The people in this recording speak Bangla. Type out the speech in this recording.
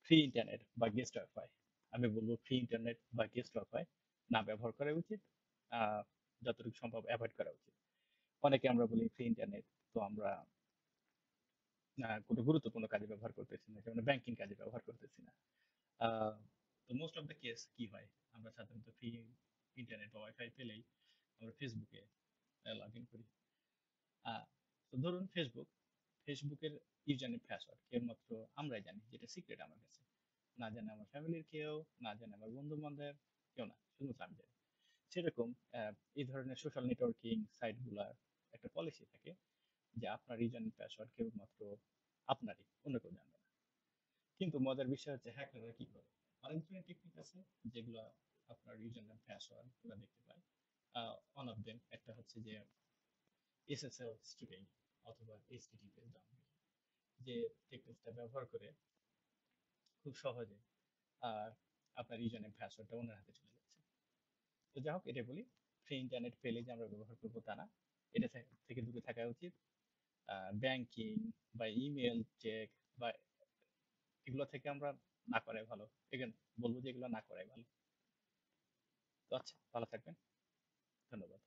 ফ্রি ইন্টারনেট বা গেস্ট ওয়াইফাই, আমি বলবো ফ্রি ইন্টারনেট বা গেস্ট ওয়াইফাই না ব্যবহার করা উচিত, আহ, যতটুকু সম্ভব অ্যাভয়েড করা উচিত। অনেকে আমরা বলি ফ্রি ইন্টারনেট, তো আমরা কোনো গুরুত্বপূর্ণ কাজে ব্যবহার করতেছি না, যেমন ব্যাংকিং কাজে ব্যবহার করতেছি না। আহ, তো মোস্ট অফ দ্য কেস কি হয়, আমরা সাধারণত ফ্রি ইন্টারনেট বা ওয়াইফাই পেলেই আমরা ফেসবুকে লগ ইন করি। আহ, তো ধরুন ফেসবুকের ইউজার নেম পাসওয়ার্ড কেবলমাত্র আমরাই জানি, যেটা সিক্রেট আমার কাছে। না জানে আমার ফ্যামিলির কেউ, না জানে আমার বন্ধু বান্ধব, কেউ না, শুধুমাত্র আমি জানি। সেরকম এই ধরনের সোশ্যাল নেটওয়ার্কিং সাইটগুলার একটা পলিসি থাকে যে আপনার ইউজার নেম পাসওয়ার্ড কেবলমাত্র আপনারই, অন্য কেউ জানবে না। কিন্তু মজার বিষয় হচ্ছে হ্যাকাররা কি করে, অনেক ধরনের টেকনিক আছে যেগুলো আপনার ইউজার নেম পাসওয়ার্ড ওরা দেখতে পায়। ওয়ান অফ দেম একটা হচ্ছে যে এসএসএল স্ট্রিপিং অথবা এইচটিটিপিএস ডাউনলোড, যে টেকনিকটা ব্যবহার করে খুব সহজে আহ, আপনার ইউজার নেম পাসওয়ার্ডটা অন্যের হাতে চলে যাচ্ছে। তো যাই হোক, এটা বলি, ফ্রি ইন্টারনেট পেলে যে আমরা ব্যবহার করবো তা না, এটা থেকে দূরে থাকা উচিত। ব্যাংকিং বা ইমেল চেক বা এগুলো থেকে আমরা না করাই ভালো। এখানে বলবো যে এগুলো না করাই ভালো। তো আচ্ছা, ভালো থাকবেন। ধন্যবাদ।